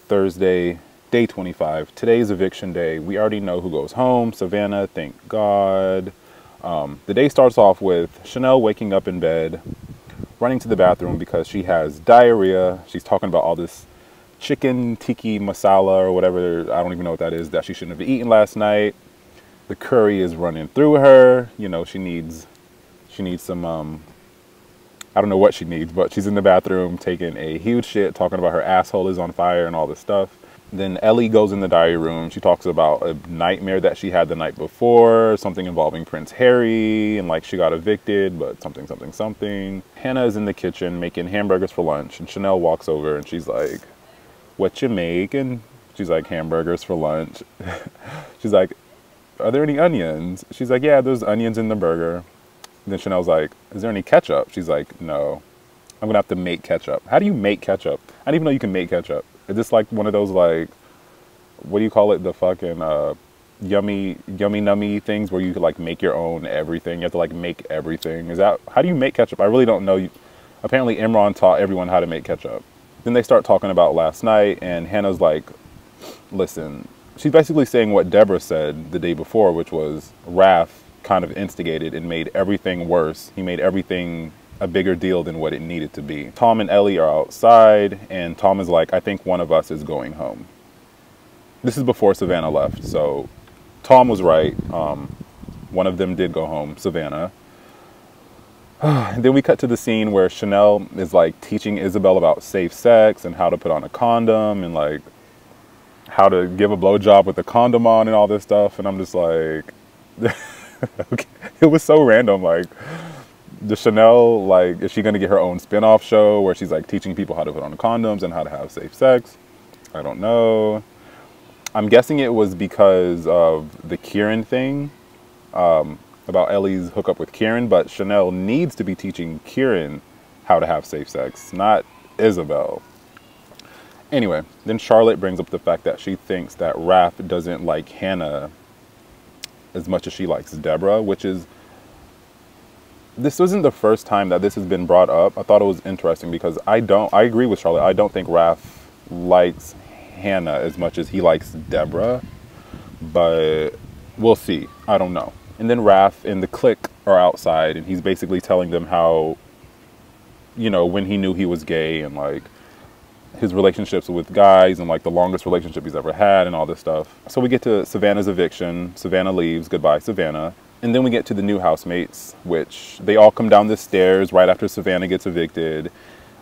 Thursday, day 25. Today's eviction day. We already know who goes home. Savannah, thank God. The day starts off with Chanel waking up in bed, running to the bathroom because she has diarrhea. She's talking about all this chicken tikka masala or whatever, I don't even know what that is, that she shouldn't have eaten last night. The curry is running through her. You know, she needs some, I don't know what she needs, but she's in the bathroom taking a huge shit, talking about her asshole is on fire and all this stuff. Then Ellie goes in the diary room. She talks about a nightmare that she had the night before, something involving Prince Harry, and like she got evicted, but something. Hannah is in the kitchen making hamburgers for lunch, and Chanel walks over and she's like, "What you making?" She's like, "Hamburgers for lunch." She's like, "Are there any onions?" She's like, "Yeah, there's onions in the burger." And then Chanel's like, "Is there any ketchup?" She's like, "No, I'm gonna have to make ketchup." How do you make ketchup? I didn't even know you can make ketchup. Is this like one of those, like, what do you call it? The fucking yummy nummy things where you could like make your own everything. You have to like make everything. Is that, how do you make ketchup? I really don't know. Apparently Imran taught everyone how to make ketchup. Then they start talking about last night, and Hannah's like, listen, she's basically saying what Deborah said the day before, which was Raph kind of instigated and made everything worse. He made everything a bigger deal than what it needed to be. Tom and Ellie are outside, and Tom is like, "I think one of us is going home." This is before Savannah left, so Tom was right. One of them did go home, Savannah. And then we cut to the scene where Chanel is like teaching Isabel about safe sex and how to put on a condom and like how to give a blowjob with a condom on and all this stuff. And I'm just like, okay. It was so random. Like, the Chanel, like, is she going to get her own spin-off show where she's like teaching people how to put on condoms and how to have safe sex? I don't know. I'm guessing it was because of the Kieran thing, about Ellie's hookup with Kieran, but Chanel needs to be teaching Kieran how to have safe sex, not Isabel. Anyway, then Charlotte brings up the fact that she thinks that Raph doesn't like Hannah as much as she likes Deborah, which is, this isn't the first time that this has been brought up. I thought it was interesting because I agree with Charlotte. I don't think Raph likes Hannah as much as he likes Deborah, but we'll see. I don't know. And then Raph and the clique are outside, and he's basically telling them how, you know, when he knew he was gay and like his relationships with guys and like the longest relationship he's ever had and all this stuff. So we get to Savannah's eviction. Savannah leaves. Goodbye, Savannah. And then we get to the new housemates, which they all come down the stairs right after Savannah gets evicted.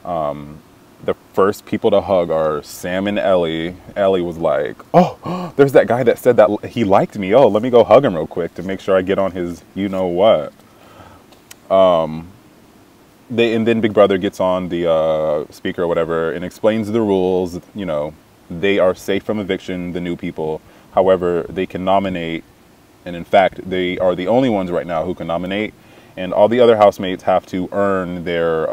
The first people to hug are Sam and Ellie. Ellie was like, "Oh, there's that guy that said that he liked me. Oh, let me go hug him real quick to make sure I get on his you-know-what." And then Big Brother gets on the speaker or whatever and explains the rules. You know, they are safe from eviction, the new people. However, they can nominate. And in fact, they are the only ones right now who can nominate, and all the other housemates have to earn their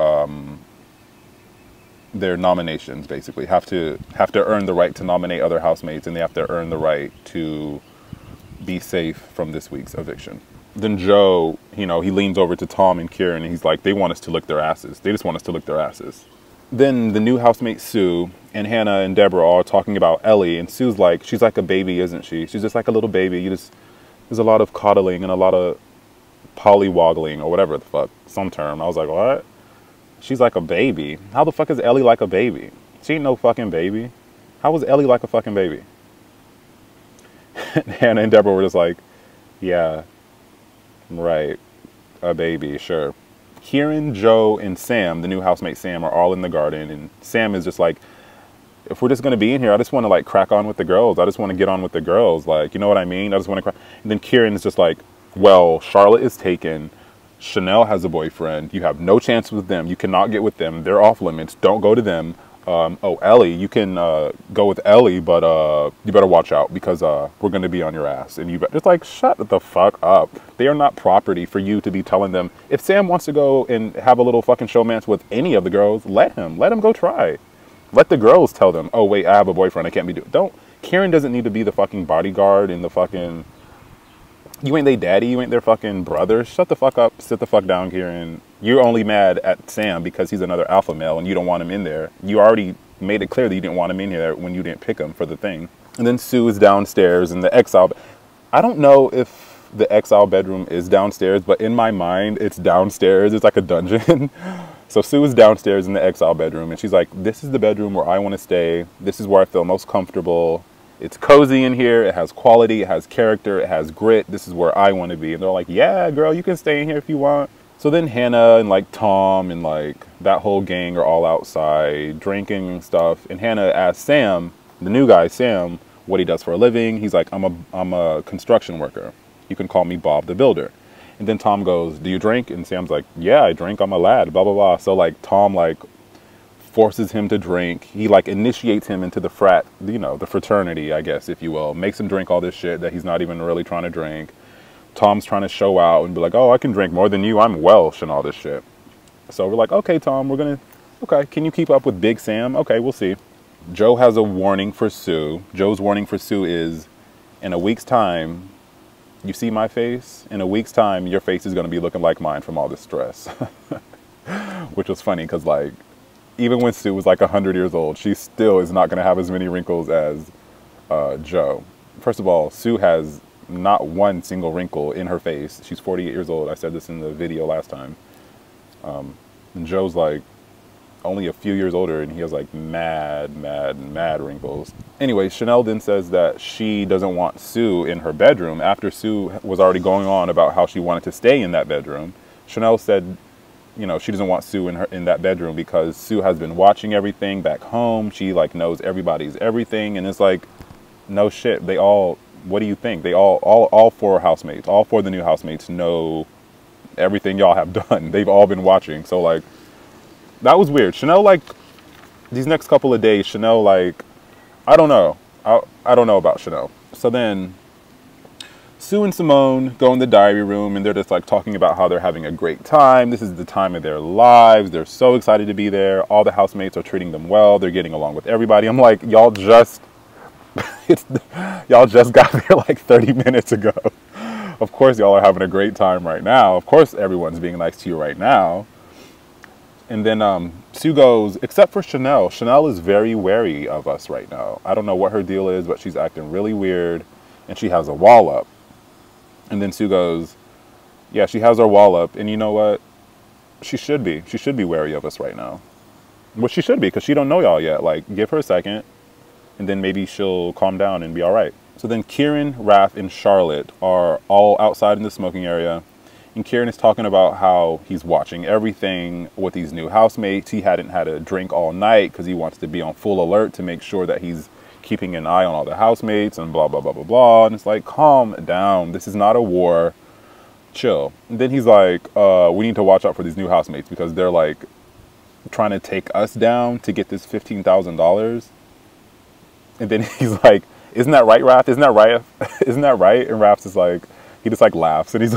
nominations. Basically, have to earn the right to nominate other housemates, and they have to earn the right to be safe from this week's eviction. Then Joe, you know, he leans over to Tom and Kieran, and he's like, "They want us to lick their asses. They just want us to lick their asses." Then the new housemate Sue and Hannah and Deborah are talking about Ellie, and Sue's like, she's like a baby, isn't she? She's just like a little baby. There's a lot of coddling and a lot of pollywoggling or whatever the fuck, some term. I was like, what? She's like a baby. How the fuck is Ellie like a baby? She ain't no fucking baby. How was Ellie like a fucking baby? Hannah and Deborah were just like, yeah, right, a baby, sure. Kieran, Joe, and Sam, the new housemate Sam, are all in the garden, and Sam is just like, if we're just going to be in here, I just want to like crack on with the girls. I just want to get on with the girls. Like, you know what I mean? I just want to crack. And then Kieran is just like, well, Charlotte is taken. Chanel has a boyfriend. You have no chance with them. You cannot get with them. They're off limits. Don't go to them. Oh, Ellie, you can go with Ellie, but you better watch out because we're going to be on your ass. And you better, it's like, shut the fuck up. They are not property for you to be telling them. If Sam wants to go and have a little fucking showmance with any of the girls, let him go try. Let the girls tell them, oh, wait, I have a boyfriend. I can't be doing. Don't. Kieran doesn't need to be the fucking bodyguard and the fucking. You ain't their daddy. You ain't their fucking brother. Shut the fuck up. Sit the fuck down, Kieran. You're only mad at Sam because he's another alpha male and you don't want him in there. You already made it clear that you didn't want him in here when you didn't pick him for the thing. And then Sue is downstairs in the exile. I don't know if the exile bedroom is downstairs, but in my mind, it's downstairs. It's like a dungeon. So Sue is downstairs in the exile bedroom, and she's like, this is the bedroom where I want to stay. This is where I feel most comfortable. It's cozy in here. It has quality. It has character. It has grit. This is where I want to be. And they're like, yeah, girl, you can stay in here if you want. So then Hannah and like Tom and like that whole gang are all outside drinking and stuff. And Hannah asks Sam, the new guy, Sam, what he does for a living. He's like, I'm a construction worker. You can call me Bob the Builder. And then Tom goes, do you drink? And Sam's like, yeah, I drink. I'm a lad, blah, blah, blah. So like Tom like forces him to drink. He like initiates him into the frat, you know, the fraternity, I guess, if you will. Makes him drink all this shit that he's not even really trying to drink. Tom's trying to show out and be like, oh, I can drink more than you. I'm Welsh and all this shit. So we're like, okay, Tom, okay, can you keep up with Big Sam? Okay, we'll see. Joe has a warning for Sue. Joe's warning for Sue is, in a week's time, you see my face? In a week's time, your face is going to be looking like mine from all this stress. Which was funny because, like, even when Sue was like 100 years old, she still is not going to have as many wrinkles as Joe. First of all, Sue has not one single wrinkle in her face. She's 48 years old. I said this in the video last time. And Joe's like only a few years older, and he has like mad wrinkles. Anyway, Chanel then says that she doesn't want Sue in her bedroom after Sue was already going on about how she wanted to stay in that bedroom. Chanel said, you know, she doesn't want Sue in that bedroom because Sue has been watching everything back home. She like knows everybody's everything, and it's like, no shit. They all, what do you think? They all four housemates, all four of the new housemates know everything y'all have done. They've all been watching. So like, that was weird. Chanel, like, these next couple of days, Chanel, like, I don't know. I don't know about Chanel. So then Sue and Simone go in the diary room, and they're just like talking about how they're having a great time. This is the time of their lives. They're so excited to be there. All the housemates are treating them well. They're getting along with everybody. I'm like, y'all just, y'all just got there like 30 minutes ago. Of course y'all are having a great time right now. Of course everyone's being nice to you right now. And then Sue goes, except for Chanel. Chanel is very wary of us right now. I don't know what her deal is, but she's acting really weird. And she has a wall up. And then Sue goes, yeah, she has her wall up. And you know what? She should be. She should be wary of us right now. Well, she should be, because she don't know y'all yet. Like, give her a second. And then maybe she'll calm down and be all right. So then Kieran, Raph, and Charlotte are all outside in the smoking area. And Kieran is talking about how he's watching everything with these new housemates. He hadn't had a drink all night because he wants to be on full alert to make sure that he's keeping an eye on all the housemates and blah, blah, blah, blah, blah. And it's like, calm down. This is not a war. Chill. And then he's like, we need to watch out for these new housemates because they're like trying to take us down to get this $15,000. And then he's like, isn't that right, Raph? Isn't that right? Isn't that right? And Raph's just like, he just like laughs. And he's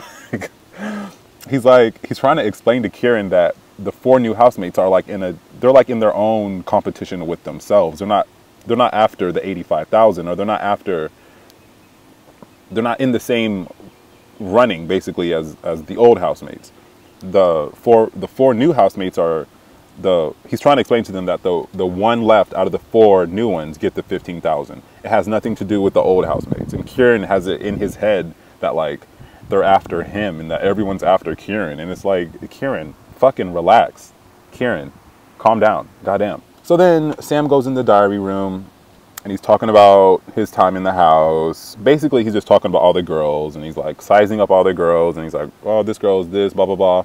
like, he's trying to explain to Kieran that the four new housemates are like they're like in their own competition with themselves. They're not after the 85,000, or they're not in the same running basically as the old housemates. The four new housemates are he's trying to explain to them that the one left out of the four new ones get the 15,000. It has nothing to do with the old housemates. And Kieran has it in his head that like they're after him and that everyone's after Kieran. And it's like, Kieran, fucking relax. Kieran, calm down. Goddamn. So then Sam goes in the diary room and he's talking about his time in the house. Basically, he's just talking about all the girls, and he's like sizing up all the girls, and he's like, oh, this girl is this, blah, blah, blah.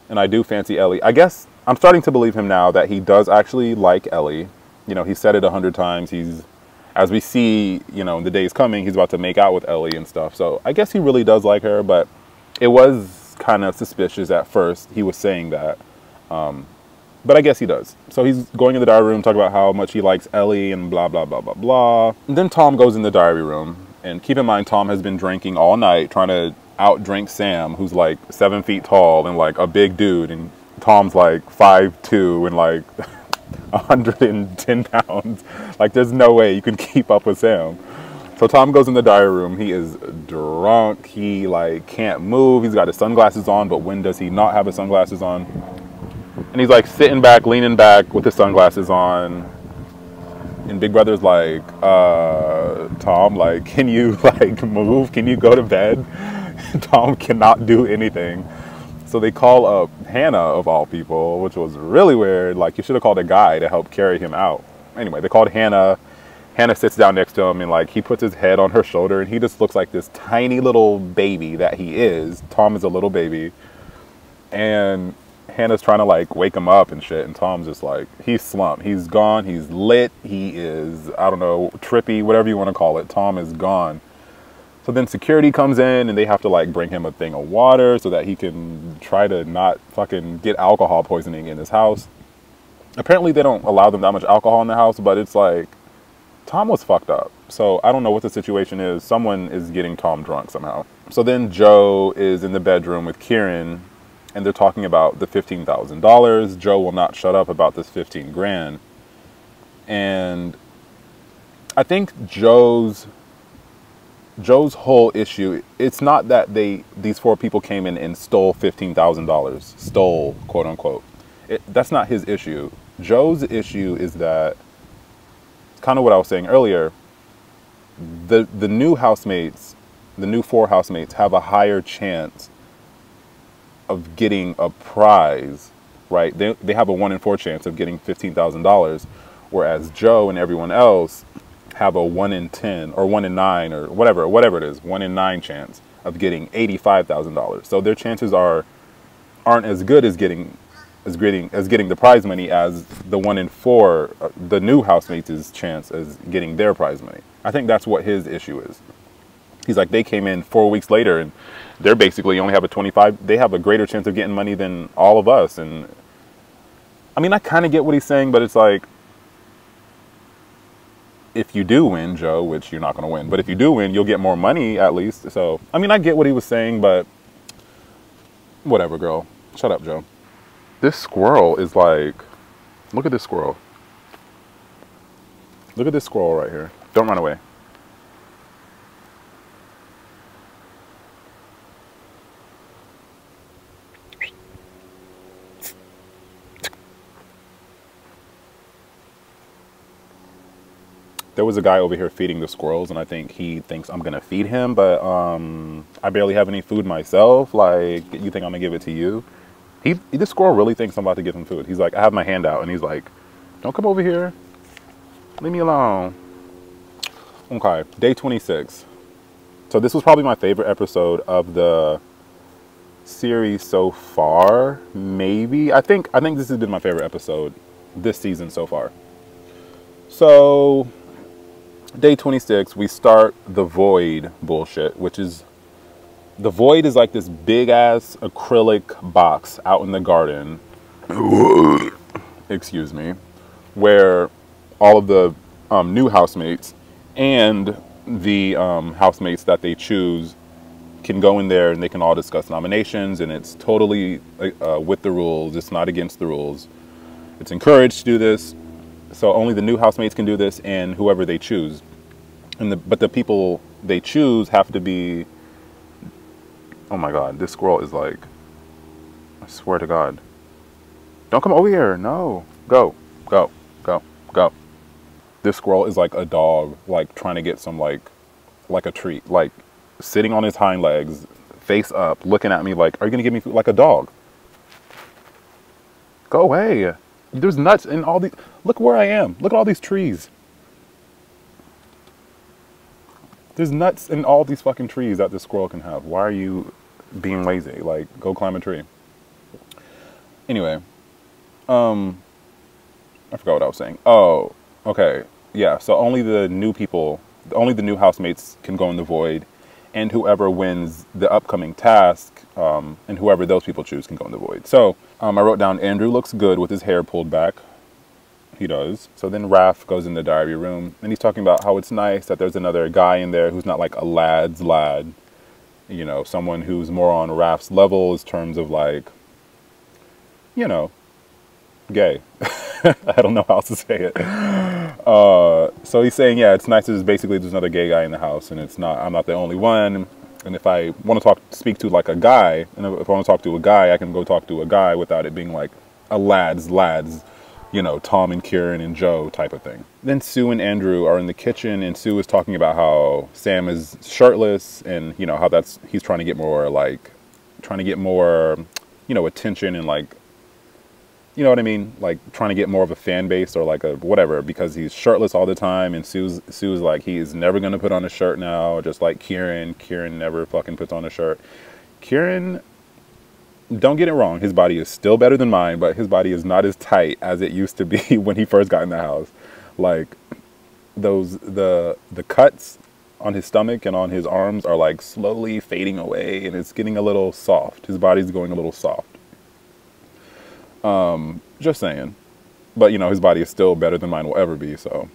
And I do fancy Ellie. I guess I'm starting to believe him now that he does actually like Ellie. You know, he said it 100 times. As we see, you know, in the days coming, he's about to make out with Ellie and stuff. So I guess he really does like her, but it was kind of suspicious at first. He was saying that. But I guess he does. So he's going in the diary room, talking about how much he likes Ellie and blah, blah, blah, blah, blah. And then Tom goes in the diary room. And keep in mind, Tom has been drinking all night, trying to outdrink Sam, who's like 7 feet tall and like a big dude. And Tom's like 5'2" and like 110 pounds. Like, there's no way you can keep up with Sam. So Tom goes in the diary room. He is drunk. He like can't move. He's got his sunglasses on, but when does he not have his sunglasses on? And he's like sitting back, leaning back with his sunglasses on. And Big Brother's like, Tom, like, can you like move? Can you go to bed? Tom cannot do anything. So they call up Hannah of all people, which was really weird. Like, you should have called a guy to help carry him out. Anyway, they called Hannah. Hannah sits down next to him and like he puts his head on her shoulder and he just looks like this tiny little baby that he is. Tom is a little baby. And Hannah's trying to like wake him up and shit, and Tom's just like, he's slumped, he's gone, he's lit, he is, I don't know, trippy, whatever you want to call it. Tom is gone. So then security comes in and they have to like bring him a thing of water so that he can try to not fucking get alcohol poisoning in his house. Apparently they don't allow them that much alcohol in the house, but it's like, Tom was fucked up. So I don't know what the situation is. Someone is getting Tom drunk somehow. So then Joe is in the bedroom with Kieran, and they're talking about the $15,000. Joe will not shut up about this 15 grand. And I think Joe's whole issue, it's not that these four people came in and stole $15,000, stole, quote unquote. That's not his issue. Joe's issue is that, it's kind of what I was saying earlier, the new housemates, the new four housemates have a higher chance of getting a prize, right? They have a 1 in 4 chance of getting $15,000, whereas Joe and everyone else have a 1 in 10 or 1 in 9 or whatever it is, 1 in 9 chance of getting $85,000. So their chances aren't as good as getting the prize money as the 1 in 4, the new housemates' chance as getting their prize money. I think that's what his issue is. He's like, they came in 4 weeks later and they're basically only have they have a greater chance of getting money than all of us. And I mean, I kind of get what he's saying, but it's like, if you do win, Joe, which you're not going to win, but if you do win, you'll get more money at least. So, I mean, I get what he was saying, but whatever, girl. Shut up, Joe. This squirrel is like, look at this squirrel. Look at this squirrel right here. Don't run away. There was a guy over here feeding the squirrels, and I think he thinks I'm gonna feed him, but I barely have any food myself. Like, you think I'm gonna give it to you? This squirrel really thinks I'm about to give him food. He's like, I have my hand out, and he's like, don't come over here. Leave me alone. Okay, day 26. So this was probably my favorite episode of the series so far. Maybe. I think this has been my favorite episode this season so far. So day 26, we start the void bullshit, which is, the void is like this big ass acrylic box out in the garden, excuse me, where all of the new housemates and the housemates that they choose can go in there and they can all discuss nominations, and it's totally with the rules. It's not against the rules. It's encouraged to do this. So only the new housemates can do this, and whoever they choose. But the people they choose have to be, oh my God, this squirrel is like, I swear to God. Don't come over here, no. Go, go, go, go. This squirrel is like a dog, like trying to get some like a treat, like sitting on his hind legs, face up, looking at me like, are you gonna give me food? Like a dog. Go away. There's nuts in all these, look where I am. Look at all these trees. There's nuts in all these fucking trees that this squirrel can have. Why are you being lazy? Like, go climb a tree. Anyway, I forgot what I was saying. Oh, okay. Yeah, so only the new housemates can go in the void, and whoever wins the upcoming task, and whoever those people choose can go in the void. So I wrote down, Andrew looks good with his hair pulled back. He does. So then Raph goes in the diary room, and he's talking about how it's nice that there's another guy in there who's not like a lad's lad. You know, someone who's more on Raph's level in terms of like, you know, gay. I don't know how else to say it. So he's saying, yeah, it's nice that there's another gay guy in the house, and I'm not the only one. And if I want to speak to like a guy, and if I want to talk to a guy, I can go talk to a guy without it being like a lad's you know, Tom and Kieran and Joe type of thing. Then Sue and Andrew are in the kitchen, and Sue is talking about how Sam is shirtless, and you know how he's trying to get more you know, attention, and like, you know what I mean, like trying to get more of a fan base or like a whatever, because he's shirtless all the time. And Sue's like, he's never gonna put on a shirt now, just like Kieran never fucking puts on a shirt. Kieran, don't get it wrong, his body is still better than mine, but his body is not as tight as it used to be when he first got in the house. Like the cuts on his stomach and on his arms are like slowly fading away, and it's getting a little soft. His body's going a little soft. Just saying. But you know, his body is still better than mine will ever be. So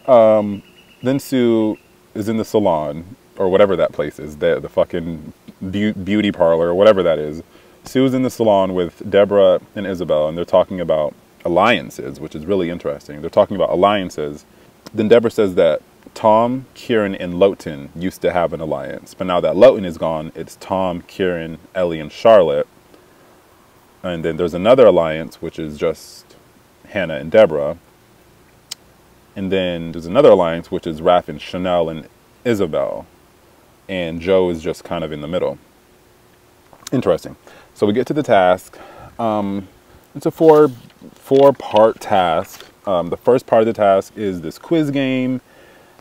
then Sue is in the salon, or whatever that place is, the fucking beauty parlor or whatever that is. Sue's in the salon with Deborah and Isabel, and they're talking about alliances, which is really interesting. They're talking about alliances. Then Deborah says that Tom, Kieran, and Lowton used to have an alliance, but now that Lowton is gone, it's Tom, Kieran, Ellie, and Charlotte. And then there's another alliance, which is just Hannah and Deborah. And then there's another alliance, which is Raph and Chanel and Isabel. And Joe is just kind of in the middle. Interesting. So we get to the task. It's a four-part task. The first part of the task is this quiz game.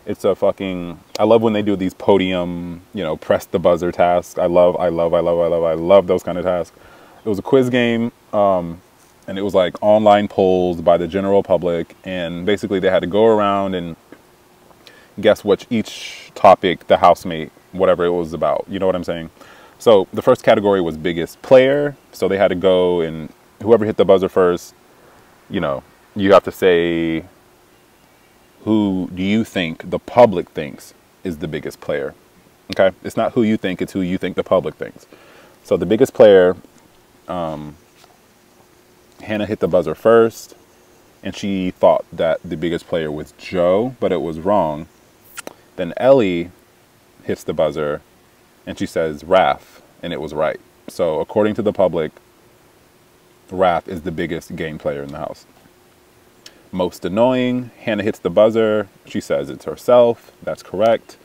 It's a fucking, I love when they do these podium, you know, press the buzzer tasks. I love those kind of tasks. It was a quiz game, and it was like online polls by the general public, and basically they had to go around and guess each topic the housemate, whatever it was about, you know what I'm saying? So the first category was biggest player, so they had to go, and whoever hit the buzzer first, you know, you have to say, who do you think the public thinks is the biggest player? Okay, it's not who you think, it's who you think the public thinks. So the biggest player, Hannah hit the buzzer first, and she thought that the biggest player was Joe, but it was wrong. Then Ellie hits the buzzer, and she says Raph, and it was right. So according to the public, Raph is the biggest game player in the house. Most annoying, Hannah hits the buzzer. She says it's herself. That's correct.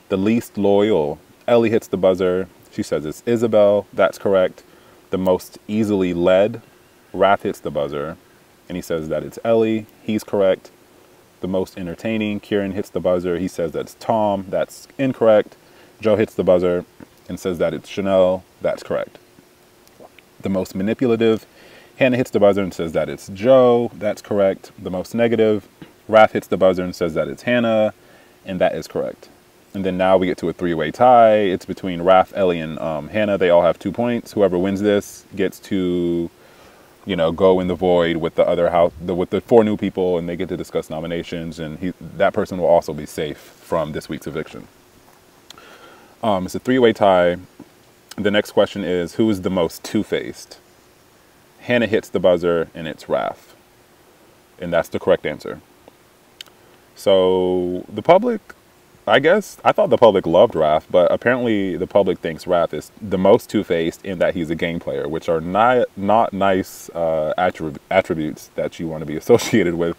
The least loyal, Ellie hits the buzzer. She says it's Isabel. That's correct. The most easily led, Raph hits the buzzer, and he says that it's Ellie. He's correct. The most entertaining, Kieran hits the buzzer. He says that's Tom. That's incorrect. Joe hits the buzzer and says that it's Chanel. That's correct. The most manipulative, Hannah hits the buzzer and says that it's Joe. That's correct. The most negative, Raph hits the buzzer and says that it's Hannah, and that is correct. And then now we get to a three-way tie. It's between Raph, Ellie, and Hannah. They all have 2 points. Whoever wins this gets to, you know, go in the void with the other house, with the 4 new people, and they get to discuss nominations. And that person will also be safe from this week's eviction. It's a three-way tie. The next question is, who is the most two-faced? Hannah hits the buzzer, and it's Raph. And that's the correct answer. So the public, I thought the public loved Raph, but apparently the public thinks Raph is the most two-faced in that he's a game player, which are not nice attributes that you want to be associated with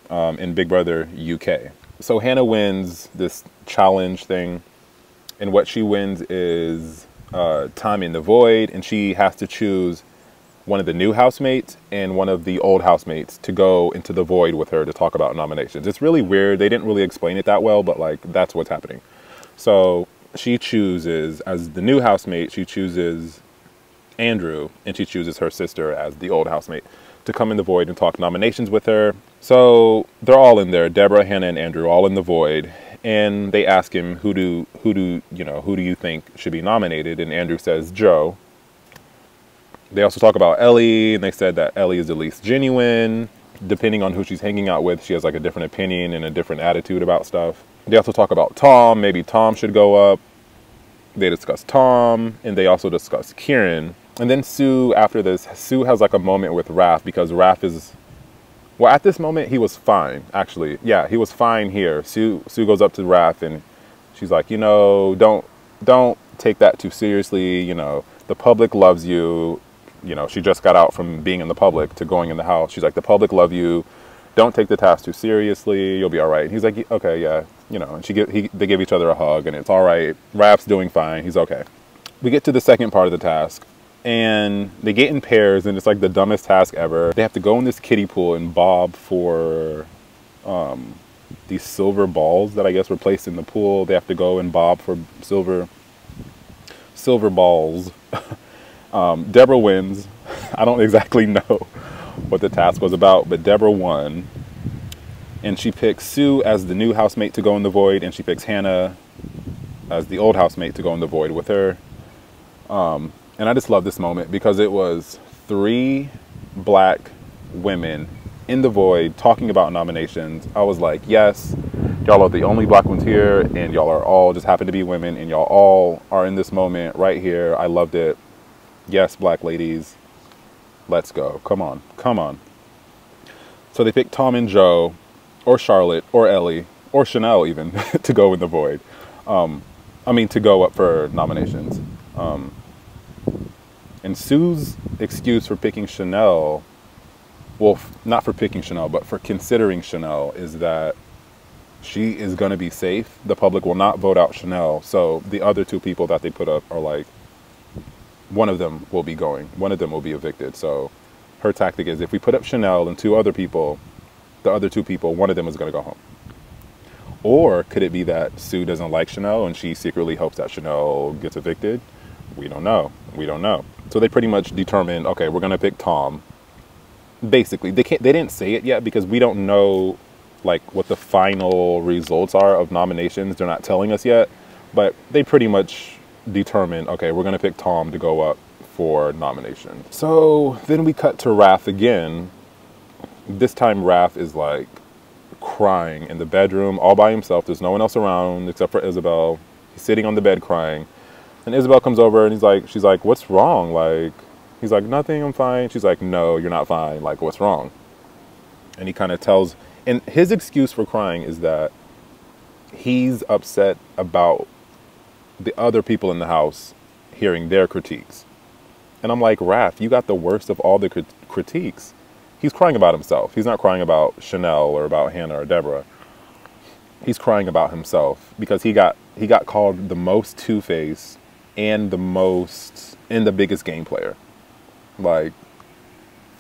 in Big Brother UK. So Hannah wins this challenge thing, and what she wins is time in the void, and she has to choose one of the new housemates and one of the old housemates to go into the void with her to talk about nominations. It's really weird. They didn't really explain it that well, but like that's what's happening. So she chooses, as the new housemate, she chooses Andrew, and she chooses her sister as the old housemate to come in the void and talk nominations with her. So they're all in there, Deborah, Hannah, and Andrew, all in the void. And they ask him, who do you think should be nominated? And Andrew says Joe. They also talk about Ellie, and they said that Ellie is the least genuine. Depending on who she's hanging out with, she has like a different opinion and a different attitude about stuff. They also talk about Tom. Maybe Tom should go up. They discuss Tom, and they also discuss Kieran. And then Sue, after this, Sue has like a moment with Raph, because Raph is, well, at this moment, he was fine, actually. Yeah, he was fine here. Sue goes up to Raph, and she's like, you know, don't take that too seriously. You know, the public loves you. you know, she just got out from being in the public to going in the house. She's like, the public love you. Don't take the task too seriously. You'll be all right. And he's like, okay, yeah, you know. And they give each other a hug, and it's all right. Raph's doing fine. He's okay. We get to the second part of the task, and they get in pairs, and it's like the dumbest task ever. They have to go in this kiddie pool and bob for these silver balls that I guess were placed in the pool. They have to go and bob for silver balls. Deborah wins. I don't exactly know what the task was about, but Deborah won. And she picks Sue as the new housemate to go in the void, and she picks Hannah as the old housemate to go in the void with her. And I just love this moment because it was 3 black women in the void talking about nominations. I was like, yes, y'all are the only black ones here, and y'all are all just happen to be women, and y'all all are in this moment right here. I loved it. Yes, black ladies, let's go. Come on, come on. So they picked Tom and Joe, or Charlotte, or Ellie, or Chanel even, to go in the void. To go up for nominations. And Sue's excuse for picking Chanel, well, not for picking Chanel, but for considering Chanel, is that she is going to be safe. The public will not vote out Chanel. So the other 2 people that they put up are like, one of them will be going. One of them will be evicted. So her tactic is if we put up Chanel and 2 other people, the other 2 people, one of them is going to go home. Or could it be that Sue doesn't like Chanel and she secretly hopes that Chanel gets evicted? We don't know. We don't know. So they pretty much determined, okay, we're going to pick Tom. Basically, they didn't say it yet because we don't know like what the final results are of nominations. They're not telling us yet, but they pretty much determined, okay, we're going to pick Tom to go up for nomination. So then we cut to Raph again. This time Raph is like crying in the bedroom all by himself. There's no one else around except for Isabel. He's sitting on the bed crying. And Isabel comes over and she's like, what's wrong? Like, he's like, nothing, I'm fine. She's like, no, you're not fine. Like, what's wrong? And he kind of tells, and his excuse for crying is that he's upset about the other people in the house hearing their critiques. And I'm like, Raph, you got the worst of all the critiques. He's crying about himself. He's not crying about Chanel or about Hannah or Deborah. He's crying about himself because he got called the most two-faced and the biggest game player. Like,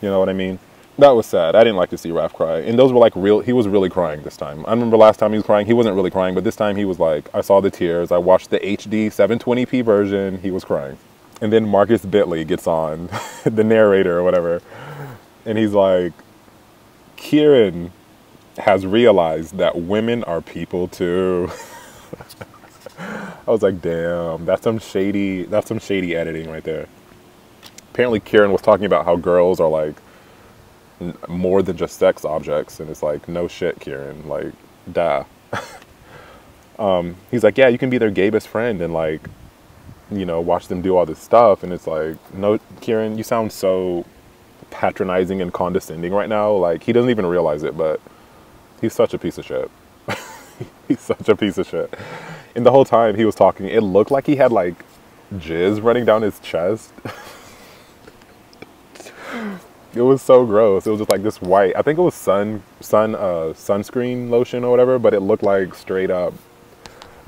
you know what I mean? That was sad. I didn't like to see Raph cry. And those were like he was really crying this time. I remember last time he was crying, he wasn't really crying, but this time he was like, I saw the tears. I watched the HD 720p version. He was crying. And then Marcus Bitley gets on, the narrator or whatever. And he's like, Kieran has realized that women are people too. I was like, damn, that's some shady editing right there. Apparently Kieran was talking about how girls are like more than just sex objects, and it's like, no shit, Kieran, like, duh. He's like, yeah, you can be their gay best friend and like, you know, watch them do all this stuff, and it's like, no, Kieran, you sound so patronizing and condescending right now. Like, he doesn't even realize it, but he's such a piece of shit. He's such a piece of shit. And the whole time he was talking, it looked like he had like jizz running down his chest. It was so gross. It was just like this white, I think it was sunscreen lotion or whatever, but it looked like straight up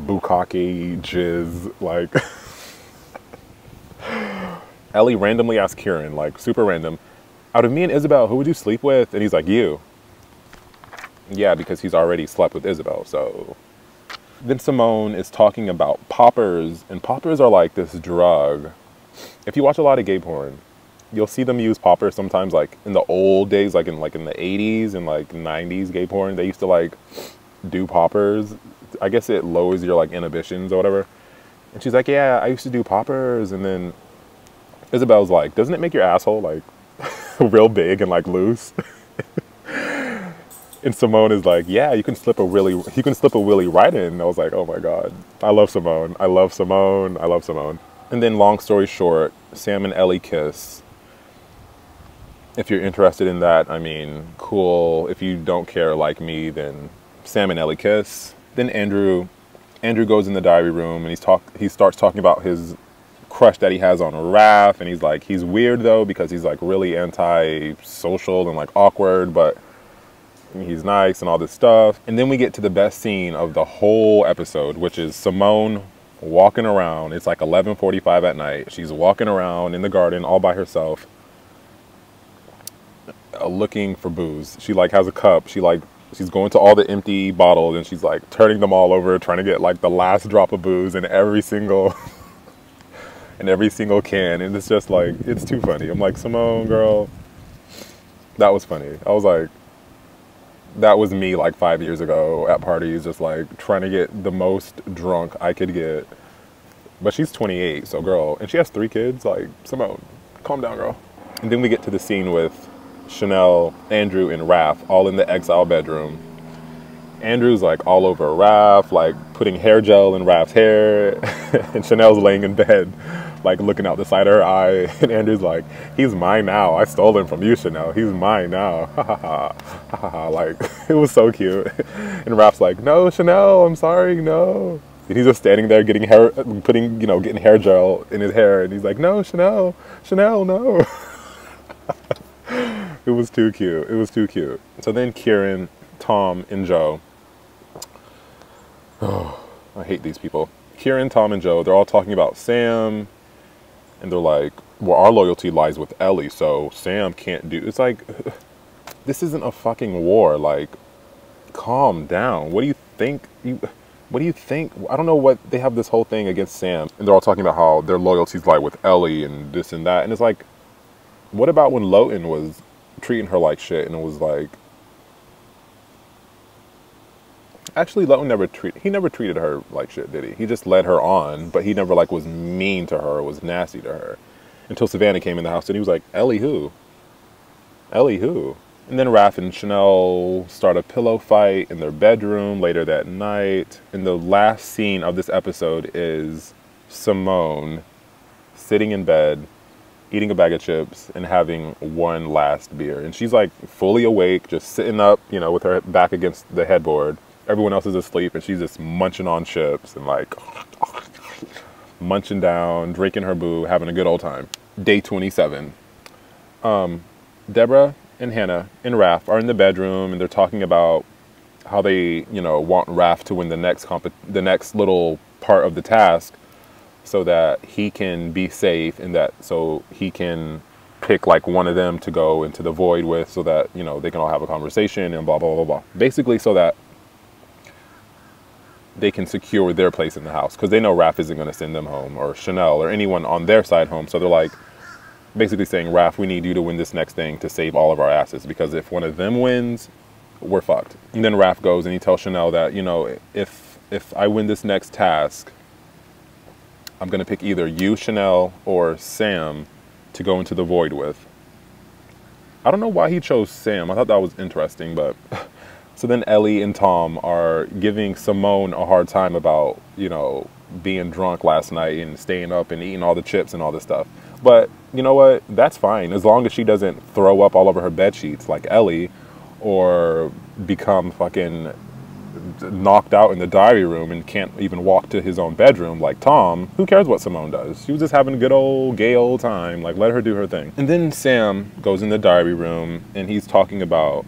bukkake jizz. Like, Ellie randomly asked Kieran, like super random, out of me and Isabel, who would you sleep with? And he's like, you. Yeah, because he's already slept with Isabel, so. Then Simone is talking about poppers, and poppers are like this drug. If you watch a lot of gay porn, you'll see them use poppers sometimes, like in the old days, like in the 80s and like 90s gay porn, they used to like do poppers. I guess it lowers your like inhibitions or whatever. And she's like, yeah, I used to do poppers. And then Isabel's like, doesn't it make your asshole like real big and like loose? And Simone is like, yeah, you can slip a willy right in. And I was like, oh my God, I love Simone. I love Simone. I love Simone. And then long story short, Sam and Ellie kiss. If you're interested in that, I mean, cool. If you don't care like me, then Sam and Ellie kiss. Then Andrew goes in the diary room and he starts talking about his crush that he has on Raph, and he's weird though because he's like really anti-social and like awkward, but he's nice and all this stuff. And then we get to the best scene of the whole episode, which is Simone walking around. It's like 11:45 at night. She's walking around in the garden all by herself, looking for booze. She like has a cup. She's going to all the empty bottles and she's like turning them all over, trying to get like the last drop of booze in every single can. And it's just like, it's too funny. I'm like, Simone, girl, that was funny. I was like, that was me like 5 years ago at parties, just like trying to get the most drunk I could get. But she's 28, so girl, and she has 3 kids. Like, Simone, calm down, girl. And then we get to the scene with Chanel, Andrew, and Raph all in the exile bedroom. Andrew's like all over Raph, like putting hair gel in Raph's hair, and Chanel's laying in bed, like looking out the side of her eye. And Andrew's like, he's mine now. I stole him from you, Chanel. He's mine now. Ha ha ha. Ha ha ha. Like, it was so cute. And Raph's like, no, Chanel, I'm sorry, no. And he's just standing there getting getting hair gel in his hair. And he's like, no, Chanel, no. It was too cute. It was too cute. So then Kieran, Tom, and Joe. Oh, I hate these people. Kieran, Tom, and Joe, they're all talking about Sam. And they're like, well, our loyalty lies with Ellie, so Sam can't do... It's like, this isn't a fucking war. Like, calm down. What do you think? What do you think? I don't know what... They have this whole thing against Sam. And they're all talking about how their loyalties lie with Ellie and this and that. And it's like, what about when Lowton was treating her like shit and it was like... Actually, Lowton never treated her like shit, did he? He just led her on, but he never like was mean to her or was nasty to her. Until Savannah came in the house and he was like, Ellie who? Ellie who? And then Raph and Chanel start a pillow fight in their bedroom later that night. And the last scene of this episode is Simone sitting in bed, eating a bag of chips and having one last beer. And she's like fully awake, just sitting up, you know, with her back against the headboard. Everyone else is asleep and she's just munching on chips and like munching down, drinking her boo, having a good old time. Day 27. Deborah and Hannah and Raph are in the bedroom and they're talking about how they, you know, want Raph to win the next little part of the task so that he can be safe and that so he can pick like one of them to go into the void with so that, you know, they can all have a conversation and blah, blah, blah, blah. Basically so that they can secure their place in the house because they know Raph isn't going to send them home or Chanel or anyone on their side home. So they're like basically saying, Raph, we need you to win this next thing to save all of our asses because if one of them wins, we're fucked. And then Raph goes and he tells Chanel that, you know, if I win this next task, I'm going to pick either you, Chanel, or Sam to go into the void with. I don't know why he chose Sam. I thought that was interesting, but... So then Ellie and Tom are giving Simone a hard time about, you know, being drunk last night and staying up and eating all the chips and all this stuff. But you know what? That's fine. As long as she doesn't throw up all over her bed sheets like Ellie or become fucking knocked out in the diary room and can't even walk to his own bedroom like Tom. Who cares what Simone does? She was just having a good old gay old time. Like, let her do her thing. And then Sam goes in the diary room and he's talking about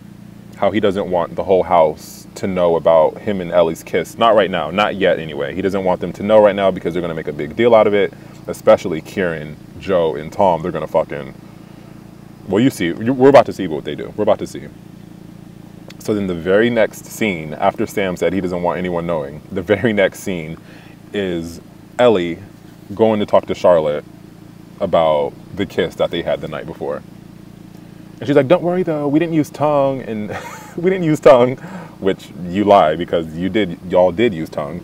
how he doesn't want the whole house to know about him and Ellie's kiss. Not right now. Not yet, anyway. He doesn't want them to know right now because they're going to make a big deal out of it. Especially Kieran, Joe, and Tom. They're going to fucking... Well, you see. We're about to see what they do. We're about to see. So then the very next scene, after Sam said he doesn't want anyone knowing, the very next scene is Ellie going to talk to Charlotte about the kiss that they had the night before. And she's like, don't worry though, we didn't use tongue, and we didn't use tongue, which you lie because y'all did use tongue.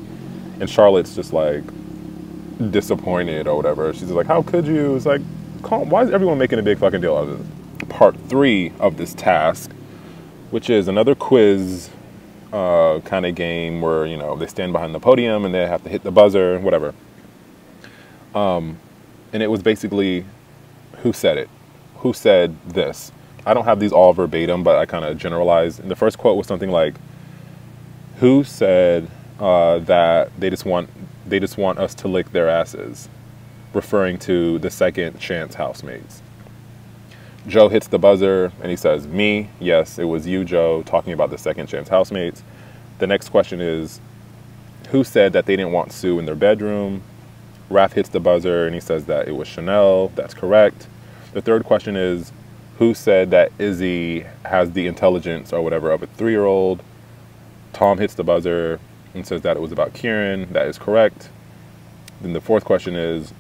And Charlotte's just like disappointed or whatever. She's just like, how could you? It's like, why is everyone making a big fucking deal out of this? Part 3 of this task, which is another quiz kind of game where, you know, they stand behind the podium and they have to hit the buzzer, whatever. And it was basically, who said it? Who said this? I don't have these all verbatim, but I kind of generalized. And the first quote was something like, who said that they just want us to lick their asses? referring to the second chance housemates. Joe hits the buzzer and he says, me. Yes, it was you, Joe, talking about the second chance housemates. The next question is, who said that they didn't want Sue in their bedroom? Raph hits the buzzer and he says that it was Chanel. That's correct. The third question is, who said that Izzy has the intelligence or whatever of a 3-year-old? Tom hits the buzzer and says that it was about Kieran. That is correct. Then the fourth question is,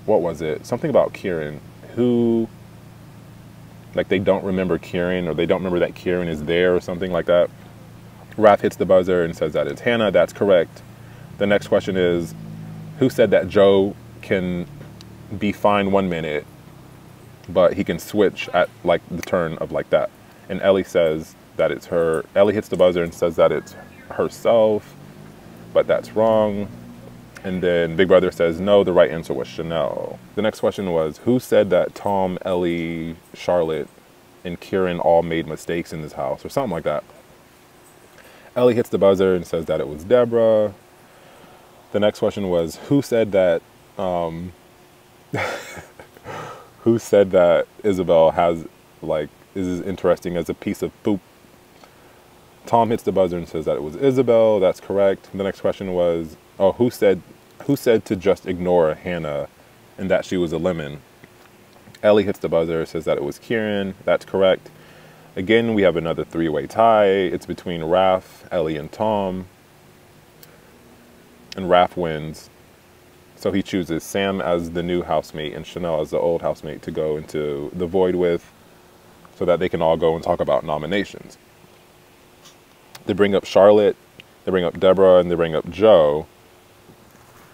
what was it? Something about Kieran. Who, like they don't remember Kieran, or they don't remember that Kieran is there or something like that. Raph hits the buzzer and says that it's Hannah. That's correct. The next question is, who said that Joe can be fine 1 minute, but he can switch at like the turn of like that? And Ellie says that it's her. Ellie hits the buzzer and says that it's herself, but that's wrong. And then Big Brother says, no, the right answer was Chanel. The next question was, who said that Tom, Ellie, Charlotte, and Kieran all made mistakes in this house, or something like that? Ellie hits the buzzer and says that it was Deborah. The next question was, who said that, who said that Isabel has, like, is as interesting as a piece of poop? Tom hits the buzzer and says that it was Isabel. That's correct. The next question was, oh, who said to just ignore Hannah and that she was a lemon? Ellie hits the buzzer, says that it was Kieran. That's correct. Again, we have another 3-way tie. It's between Raph, Ellie, and Tom. And Raph wins. So he chooses Sam as the new housemate and Chanel as the old housemate to go into the void with, so that they can all go and talk about nominations. They bring up Charlotte, they bring up Deborah, and they bring up Joe.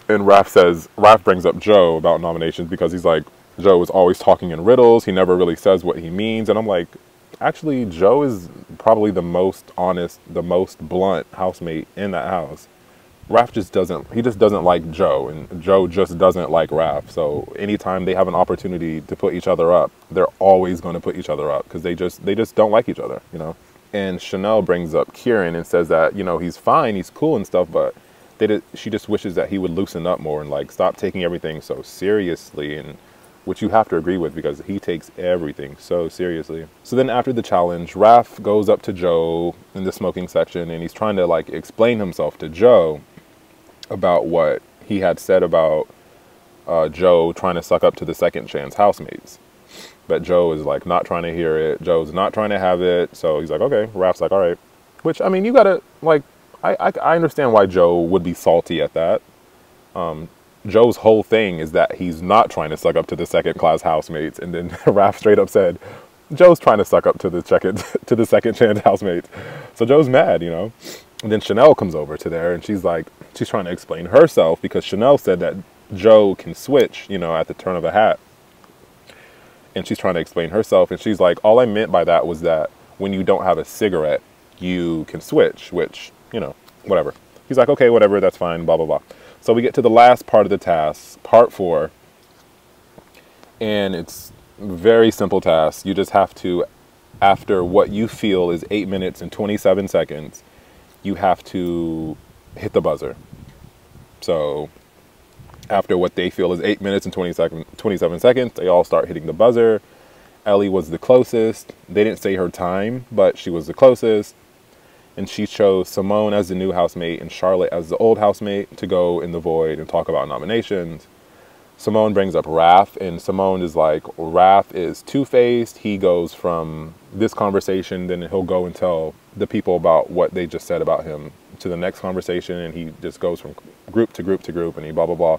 And Raph brings up Joe about nominations because he's like, Joe is always talking in riddles. He never really says what he means. And I'm like, actually, Joe is probably the most honest, the most blunt housemate in that house. Raph just doesn't like Joe, and Joe just doesn't like Raph. So anytime they have an opportunity to put each other up, they're always going to put each other up because they just don't like each other, you know? And Chanel brings up Kieran and says that, you know, he's fine, he's cool and stuff, but she just wishes that he would loosen up more and like stop taking everything so seriously, and which you have to agree with because he takes everything so seriously. So then after the challenge, Raph goes up to Joe in the smoking section and he's trying to like explain himself to Joe about what he had said about Joe trying to suck up to the second chance housemates. But Joe is like not trying to hear it. Joe's not trying to have it. So he's like, okay. Raph's like, all right. Which, I mean, you gotta, like, I understand why Joe would be salty at that. Joe's whole thing is that he's not trying to suck up to the second class housemates. And then Raph straight up said, Joe's trying to suck up to the second chance housemates. So Joe's mad, you know. And then Chanel comes over to there and she's like, she's trying to explain herself because Chanel said that Joe can switch, you know, at the turn of a hat. And she's trying to explain herself, and she's like, all I meant by that was that when you don't have a cigarette, you can switch, which, you know, whatever. He's like, okay, whatever, that's fine, blah, blah, blah. So we get to the last part of the task, part 4, and it's a very simple task. You just have to, after what you feel is 8 minutes and 27 seconds, you have to hit the buzzer. So after what they feel is 8 minutes and 27 seconds, they all start hitting the buzzer. Ellie was the closest. They didn't say her time, but she was the closest. And she chose Simone as the new housemate and Charlotte as the old housemate to go in the void and talk about nominations. Simone brings up Raph, and Simone is like, Raph is two-faced. He goes from this conversation, then he'll go and tell the people about what they just said about him to the next conversation, and he just goes from group to group to group, and he blah, blah, blah.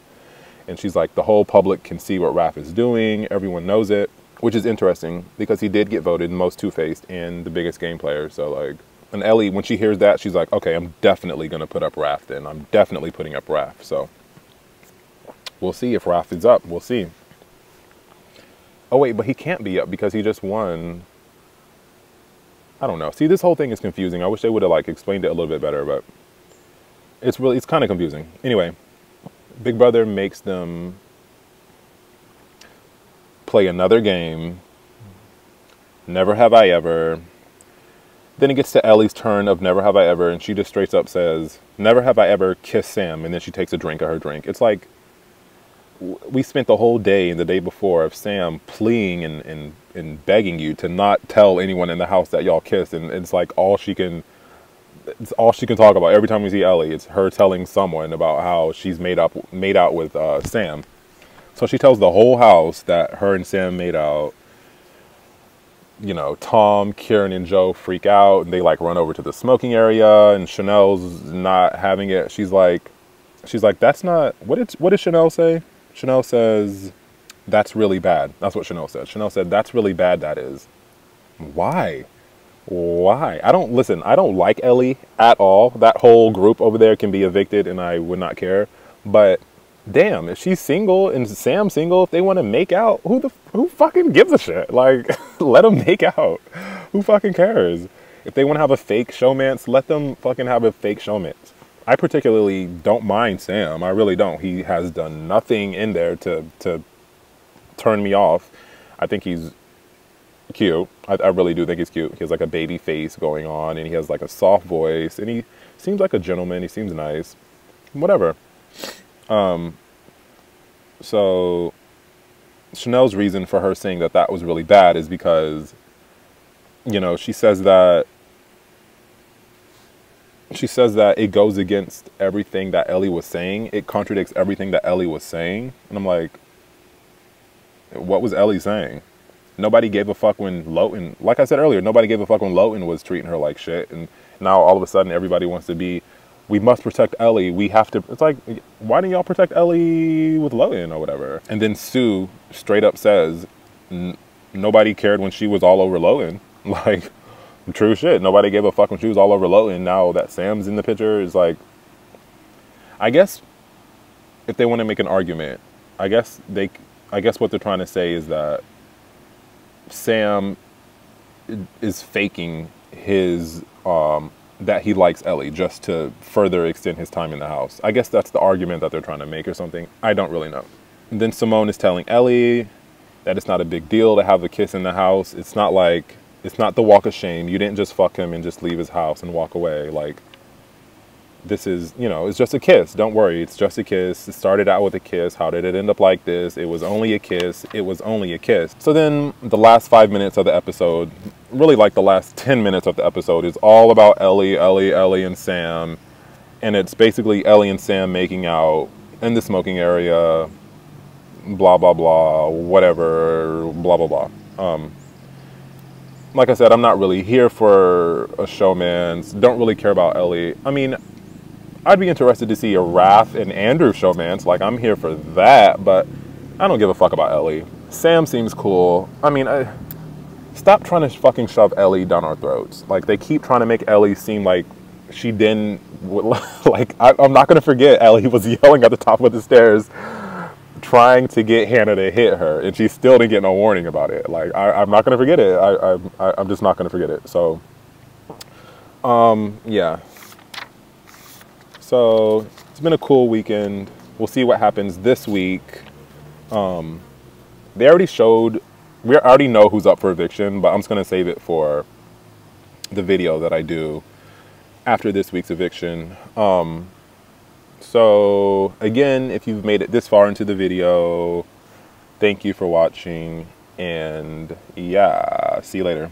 And she's like, the whole public can see what Raph is doing. Everyone knows it, which is interesting because he did get voted most two-faced and the biggest game player. So like, and Ellie, when she hears that, she's like, okay, I'm definitely going to put up Raph then. I'm definitely putting up Raph. So we'll see if Raph is up. We'll see. Oh, wait, but he can't be up because he just won. I don't know. See, this whole thing is confusing. I wish they would have like explained it a little bit better, but it's kind of confusing. Anyway. Big Brother makes them play another game. Never Have I Ever. Then it gets to Ellie's turn of never have I ever, and she just straight up says, never have I ever kissed Sam, and then she takes a drink of her drink. It's like, we spent the whole day and the day before of Sam pleading and begging you to not tell anyone in the house that y'all kissed, and it's like it's all she can talk about every time we see Ellie. It's her telling someone about how she's made out with Sam. So she tells the whole house that her and Sam made out. You know, Tom, Kieran, and Joe freak out, and they like run over to the smoking area, and Chanel's not having it. She's like, that's not, what did Chanel say? Chanel says, that's really bad. That's what Chanel said. Chanel said, that's really bad, that is. Why? I don't like Ellie at all. That whole group over there can be evicted and I would not care. But damn, if she's single and Sam's single, if they want to make out, who fucking gives a shit? Like, let them make out. Who fucking cares? If they want to have a fake showmance, let them fucking have a fake showmance. I particularly don't mind Sam. I really don't. He has done nothing in there to turn me off. I think he's cute. I really do think he's cute. He has like a baby face going on, and he has like a soft voice, and he seems like a gentleman. He seems nice. Whatever. So Chanel's reason for her saying that was really bad is because, you know, she says that it goes against everything that Ellie was saying. It contradicts everything that Ellie was saying. And I'm like, what was Ellie saying? Nobody gave a fuck when Lowton, like I said earlier, nobody gave a fuck when Lowton was treating her like shit. And now all of a sudden everybody wants to be, we must protect Ellie. We have to. It's like, why didn't y'all protect Ellie with Lowton or whatever? And then Sue straight up says, nobody cared when she was all over Lowton. Like, true shit. Nobody gave a fuck when she was all over Lowton. Now that Sam's in the picture, is like, I guess if they want to make an argument, I guess what they're trying to say is that Sam is faking his that he likes Ellie just to further extend his time in the house. I guess that's the argument that they're trying to make or something. I don't really know. And then Simone is telling Ellie that it's not a big deal to have a kiss in the house. It's not the walk of shame. You didn't just fuck him and just leave his house and walk away. Like, this is, you know, it's just a kiss. Don't worry. It's just a kiss. It started out with a kiss. How did it end up like this? It was only a kiss. It was only a kiss. So then the last 5 minutes of the episode, really like the last 10 minutes of the episode, is all about Ellie, and Sam. And it's basically Ellie and Sam making out in the smoking area, blah, blah, blah, whatever, blah, blah, blah. Like I said, I'm not really here for a showmance. Don't really care about Ellie. I mean, I'd be interested to see a Raph and Andrew showmance. Like, I'm here for that, but I don't give a fuck about Ellie. Sam seems cool. I mean, stop trying to fucking shove Ellie down our throats. Like, they keep trying to make Ellie seem like she didn't, like, I'm not going to forget Ellie was yelling at the top of the stairs trying to get Hannah to hit her, and she still didn't get no warning about it. Like, I'm not going to forget it. I'm just not going to forget it. So, yeah. So, it's been a cool weekend. We'll see what happens this week. They already showed, we already know who's up for eviction, but I'm just going to save it for the video that I do after this week's eviction. So, again, if you've made it this far into the video, thank you for watching, and yeah, see you later.